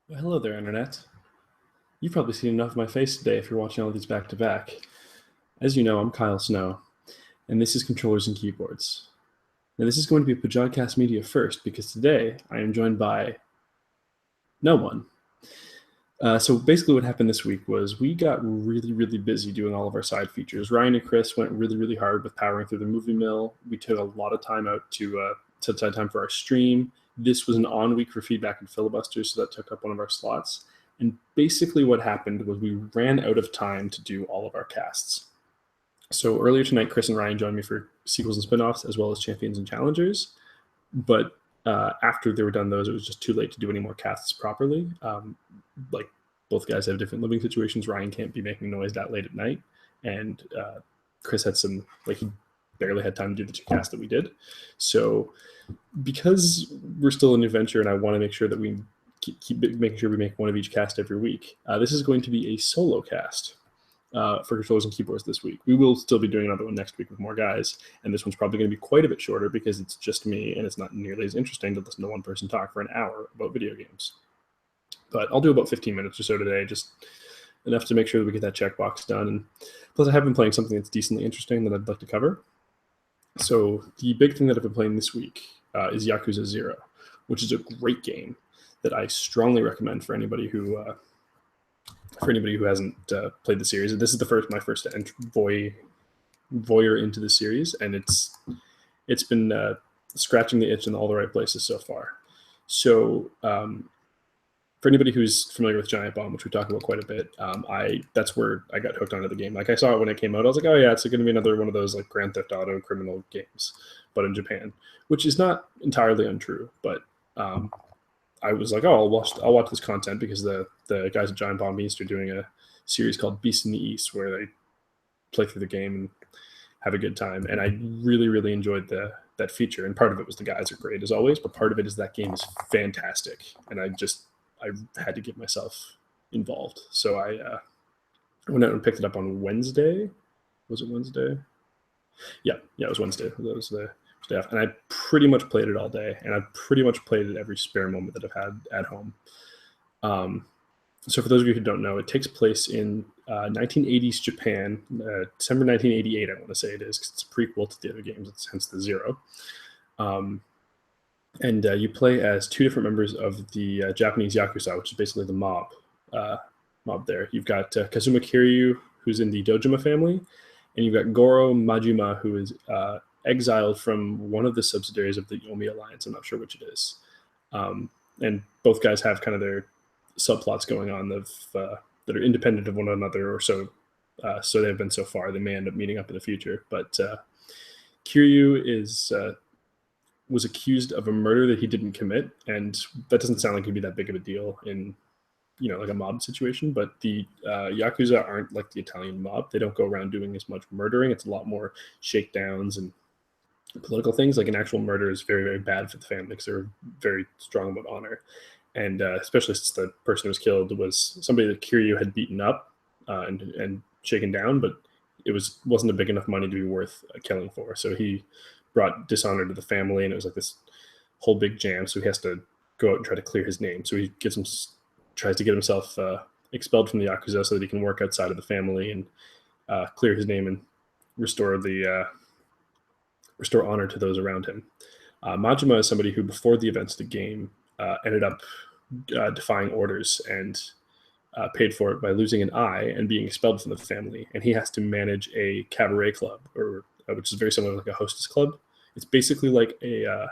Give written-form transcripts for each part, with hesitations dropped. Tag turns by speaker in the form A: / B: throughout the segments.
A: Well, hello there, Internet. You've probably seen enough of my face today if you're watching all these back to back. As you know, I'm Kyle Snow, and this is Controllers and Keyboards. Now, this is going to be a Pajodcast Media first because today I am joined by no one. So basically, what happened this week was we got really, really busy doing all of our side features. Ryan and Chris went really, really hard with powering through the movie mill. We took a lot of time out to set aside time for our stream. This was an on week for feedback and filibusters, so that took up one of our slots. And basically, what happened was we ran out of time to do all of our casts. So earlier tonight, Chris and Ryan joined me for sequels and spin-offs, as well as champions and challengers. But after they were done those, it was just too late to do any more casts properly. Like both guys have different living situations. Ryan can't be making noise that late at night, and Chris had some he barely had time to do the two casts that we did. So because we're still in adventure, and I want to make sure that we keep making sure we make one of each cast every week, this is going to be a solo cast. For controllers and keyboards this week. We will still be doing another one next week with more guys, and this one's probably going to be quite a bit shorter because it's just me, and it's not nearly as interesting to listen to one person talk for an hour about video games. But I'll do about 15 minutes or so today, just enough to make sure that we get that checkbox done. And plus, I have been playing something that's decently interesting that I'd like to cover. So the big thing that I've been playing this week is Yakuza 0, which is a great game that I strongly recommend for anybody who hasn't played the series. And this is my first voyeur into the series, and it's been scratching the itch in all the right places so far. So for anybody who's familiar with Giant Bomb, which we talk about quite a bit, that's where I got hooked onto the game. Like, I saw it when it came out. I was like, oh yeah, it's going to be another one of those like Grand Theft Auto criminal games, but in Japan, which is not entirely untrue. But I was like, oh, I'll watch this content because the guys at Giant Bomb East are doing a series called Beast in the East where they play through the game and have a good time. And I really, really enjoyed that feature. And part of it was the guys are great as always, but part of it is that game is fantastic. And I had to get myself involved. So I went out and picked it up on Wednesday. Was it Wednesday? Yeah, it was Wednesday. That was the stuff, and I pretty much played it all day, and I pretty much played it every spare moment that I've had at home. So for those of you who don't know, it takes place in 1980s Japan, December 1988, I want to say it is, because it's a prequel to the other games, it's hence the 0. And you play as two different members of the Japanese Yakuza, which is basically the mob there. You've got Kazuma Kiryu, who's in the Dojima family, and you've got Goro Majima, who is exiled from one of the subsidiaries of the Yomi Alliance. I'm not sure which it is. And both guys have kind of their subplots going on that are independent of one another, or so they've been so far. They may end up meeting up in the future. But Kiryu was accused of a murder that he didn't commit, and that doesn't sound like it'd be that big of a deal in like a mob situation. But the Yakuza aren't like the Italian mob. They don't go around doing as much murdering. It's a lot more shakedowns and political things. Like, an actual murder is very, very bad for the family because they're very strong about honor. And especially since the person who was killed was somebody that Kiryu had beaten up and shaken down, but it wasn't a big enough money to be worth killing for. So he brought dishonor to the family, and it was like this whole big jam. So he has to go out and try to clear his name. So he tries to get himself expelled from the Yakuza so that he can work outside of the family and clear his name and restore honor to those around him. Majima is somebody who, before the events of the game, ended up defying orders and paid for it by losing an eye and being expelled from the family. And he has to manage a cabaret club, which is very similar to like a hostess club. It's basically like a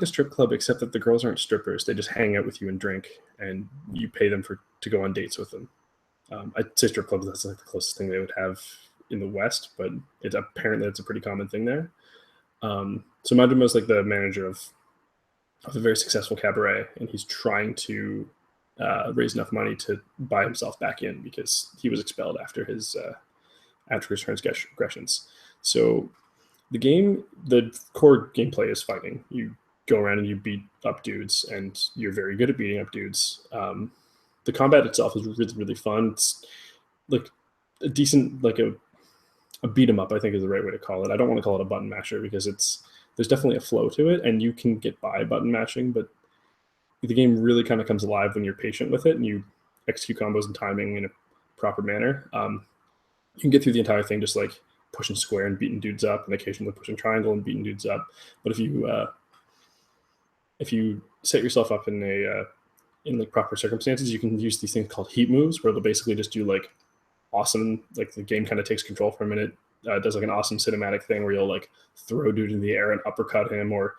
A: strip club, except that the girls aren't strippers. They just hang out with you and drink, and you pay them to go on dates with them. I'd say strip clubs, that's like the closest thing they would have in the West, but apparently it's a pretty common thing there. So Majima is like the manager of a very successful cabaret, and he's trying to raise enough money to buy himself back in because he was expelled after his transgressions. So the core gameplay is fighting. You go around and you beat up dudes, and you're very good at beating up dudes. The combat itself is really, really fun. It's like a decent, like a beat 'em up, I think is the right way to call it. I don't want to call it a button masher because there's definitely a flow to it, and you can get by button mashing, but the game really kind of comes alive when you're patient with it and you execute combos and timing in a proper manner. You can get through the entire thing just like pushing square and beating dudes up, and occasionally pushing triangle and beating dudes up. But if you set yourself up in like proper circumstances, you can use these things called heat moves, where they'll basically just do like awesome, like the game kind of takes control for a minute, does like an awesome cinematic thing where you'll like throw dude in the air and uppercut him, or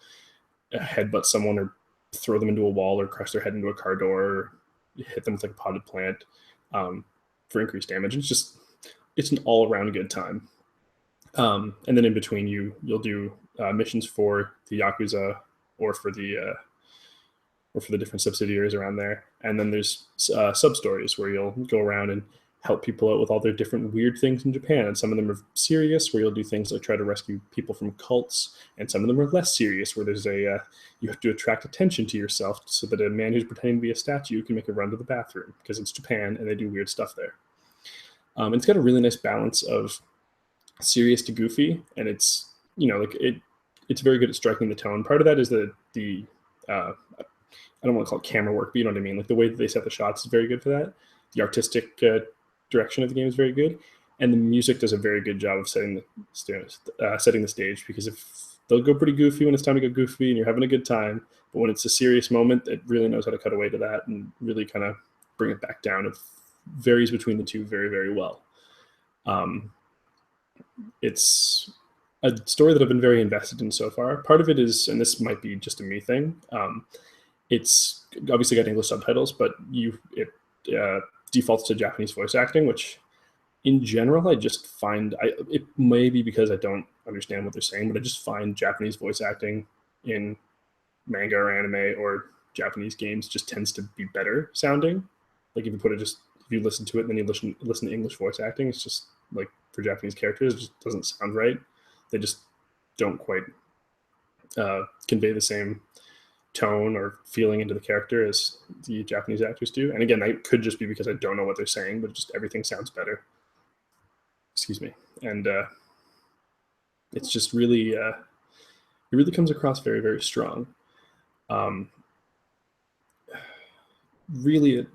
A: headbutt someone, or throw them into a wall, or crush their head into a car door, or hit them with like a potted plant for increased damage. It's an all around good time. And then in between, you'll do missions for the Yakuza or for the different subsidiaries around there. And then there's sub stories where you'll go around and help people out with all their different weird things in Japan. And some of them are serious, where you'll do things like try to rescue people from cults. And some of them are less serious, where there's you have to attract attention to yourself so that a man who's pretending to be a statue can make a run to the bathroom, because it's Japan and they do weird stuff there. And it's got a really nice balance of serious to goofy, and it's very good at striking the tone. Part of that is the I don't want to call it camera work, but you know what I mean. Like the way that they set the shots is very good for that. The artistic direction of the game is very good, and the music does a very good job of setting the stage. Because if they'll go pretty goofy when it's time to go goofy, and you're having a good time, but when it's a serious moment, it really knows how to cut away to that and really kind of bring it back down. It varies between the two very, very well. It's a story that I've been very invested in so far. Part of it is, and this might be just a me thing, it's obviously got English subtitles, but it defaults to Japanese voice acting, which in general I just find, it may be because I don't understand what they're saying, but I just find Japanese voice acting in manga or anime or Japanese games just tends to be better sounding. Like if you listen to it and then you listen to English voice acting, it's just like for Japanese characters, it just doesn't sound right. They just don't quite convey the same tone or feeling into the character as the Japanese actors do. And again, that could just be because I don't know what they're saying, but just everything sounds better. Excuse me. And it's just really, it really comes across very, very strong. Really,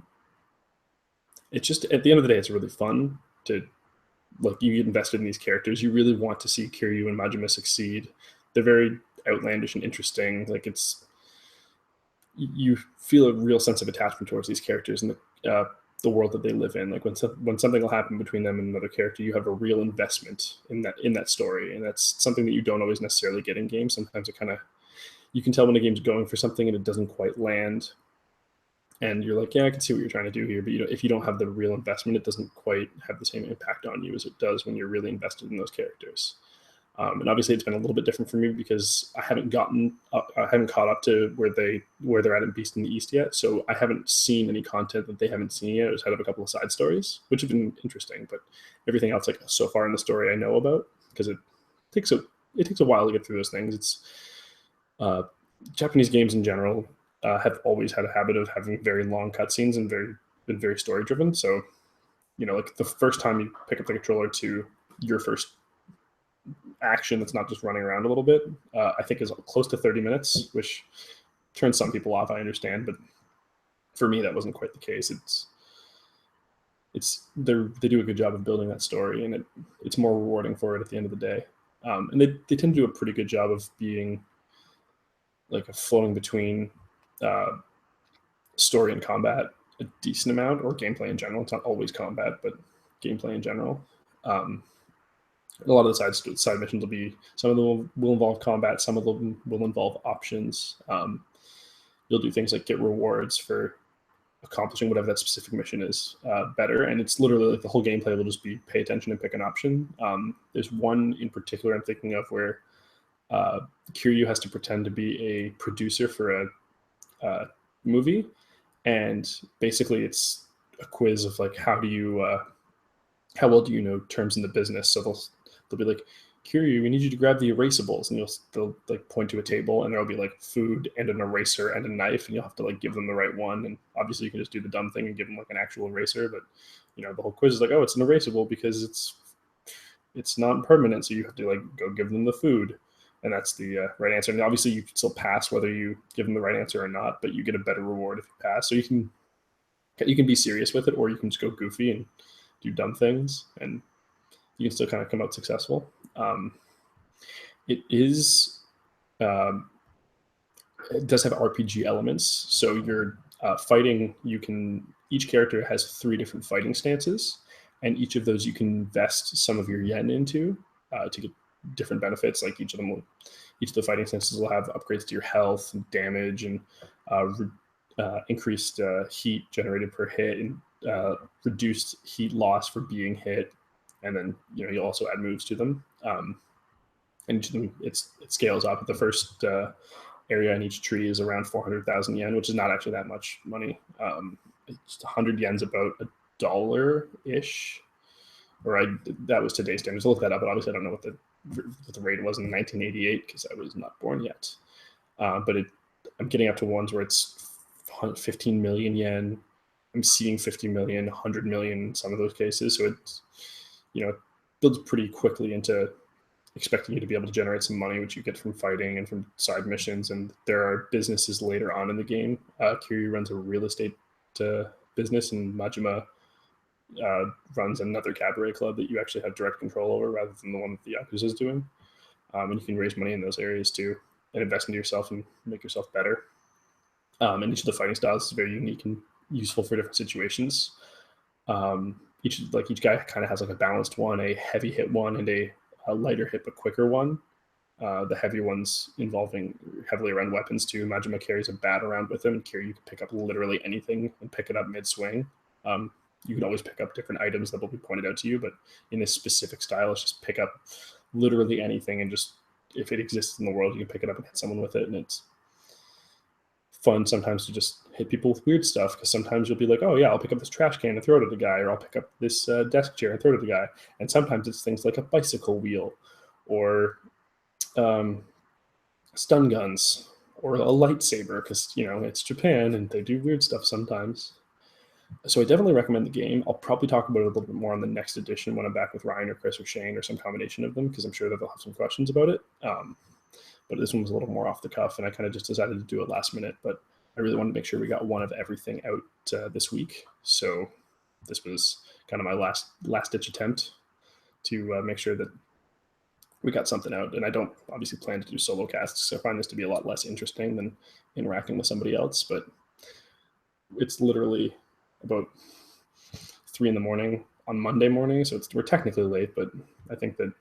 A: it's just, at the end of the day, it's really fun to, like, you get invested in these characters. You really want to see Kiryu and Majima succeed. They're very outlandish and interesting. Like, you feel a real sense of attachment towards these characters and the world that they live in. Like when something will happen between them and another character, you have a real investment in that story, and that's something that you don't always necessarily get in games. Sometimes you can tell when a game's going for something and it doesn't quite land, and you're like, yeah, I can see what you're trying to do here, but if you don't have the real investment, it doesn't quite have the same impact on you as it does when you're really invested in those characters. And obviously, it's been a little bit different for me because I haven't caught up to where they're at in Beast in the East yet. So I haven't seen any content that they haven't seen yet. I just had a couple of side stories, which have been interesting. But everything else, like so far in the story, I know about, because it takes a while to get through those things. It's Japanese games in general have always had a habit of having very long cutscenes and been very story driven. So, like the first time you pick up the controller to your first action that's not just running around a little bit, I think is close to 30 minutes, which turns some people off, I understand, but for me that wasn't quite the case. They do a good job of building that story, and it's more rewarding for it at the end of the day. And they tend to do a pretty good job of being like a flowing between story and combat a decent amount, or gameplay in general. It's not always combat, but gameplay in general. A lot of the side missions will be, some of them will involve combat, some of them will involve options. You'll do things like get rewards for accomplishing whatever that specific mission is better. And it's literally like the whole gameplay will just be pay attention and pick an option. There's one in particular I'm thinking of where Kiryu has to pretend to be a producer for a movie. And basically it's a quiz of like, how well do you know terms in the business? So they'll be like, Kiryu, we need you to grab the erasables, and they'll like point to a table, and there'll be like food and an eraser and a knife, and you'll have to like give them the right one. And obviously you can just do the dumb thing and give them like an actual eraser, but the whole quiz is like, oh, it's an erasable because it's not permanent, so you have to like go give them the food. and that's the right answer. And obviously, you can still pass whether you give them the right answer or not, but you get a better reward if you pass. So you can be serious with it, or you can just go goofy and do dumb things, and you can still kind of come out successful. It is um, it does have RPG elements. So you're fighting. Each character has 3 different fighting stances, and each of those you can invest some of your yen into to get different benefits. Like each of the fighting stances will have upgrades to your health and damage and increased heat generated per hit and reduced heat loss for being hit. And then you'll also add moves to them. And each of them it scales up. The first area in each tree is around 400,000 yen, which is not actually that much money. It's 100 yen's about $1 ish, that was today's standards. I'll look that up, but obviously I don't know what the rate was in 1988 because I was not born yet. But I'm getting up to ones where it's 15 million yen. I'm seeing 50 million, 100 million in some of those cases. So it builds pretty quickly into expecting you to be able to generate some money, which you get from fighting and from side missions. And there are businesses later on in the game. Kiryu runs a real estate business, and Majima runs another cabaret club that you actually have direct control over rather than the one that the Yakuza is doing. And you can raise money in those areas too and invest into yourself and make yourself better. And each of the fighting styles is very unique and useful for different situations. Each guy kind of has like a balanced one, a heavy hit one, and a lighter hit but quicker one. The heavy ones involving heavily around weapons too. Majima carries a bat around with him, and Kiryu can pick up literally anything and pick it up mid-swing. You can always pick up different items that will be pointed out to you, but in this specific style, it's just pick up literally anything, and just if it exists in the world, you can pick it up and hit someone with it. And it's fun sometimes to just hit people with weird stuff, because sometimes you'll be like, oh yeah, I'll pick up this trash can and throw it at the guy, or I'll pick up this desk chair and throw it at the guy. And sometimes it's things like a bicycle wheel, or stun guns, or a lightsaber, because it's Japan and they do weird stuff sometimes. So I definitely recommend the game. I'll probably talk about it a little bit more on the next edition when I'm back with Ryan or Chris or Shane or some combination of them, because I'm sure that they'll have some questions about it. But this one was a little more off the cuff, and I kind of just decided to do it last minute. But I really wanted to make sure we got one of everything out this week. So this was kind of my last ditch attempt to make sure that we got something out. And I don't obviously plan to do solo casts, so I find this to be a lot less interesting than interacting with somebody else. But it's literally about 3 a.m. on Monday morning, so we're technically late, but I think that it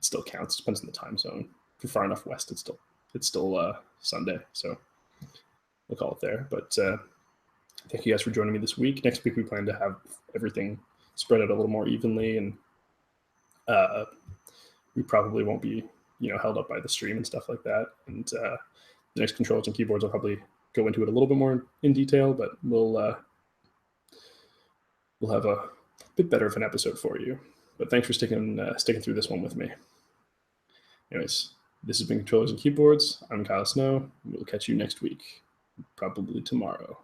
A: still counts. It depends on the time zone. If you're far enough west, it's still Sunday, so we'll call it there. But thank you guys for joining me this week. Next week we plan to have everything spread out a little more evenly, and we probably won't be held up by the stream and stuff like that. And the next controls and keyboards will probably go into it a little bit more in detail, but we'll have a bit better of an episode for you. But thanks for sticking through this one with me. Anyways, this has been Controllers and Keyboards. I'm Kyle Snow. We'll catch you next week, probably tomorrow.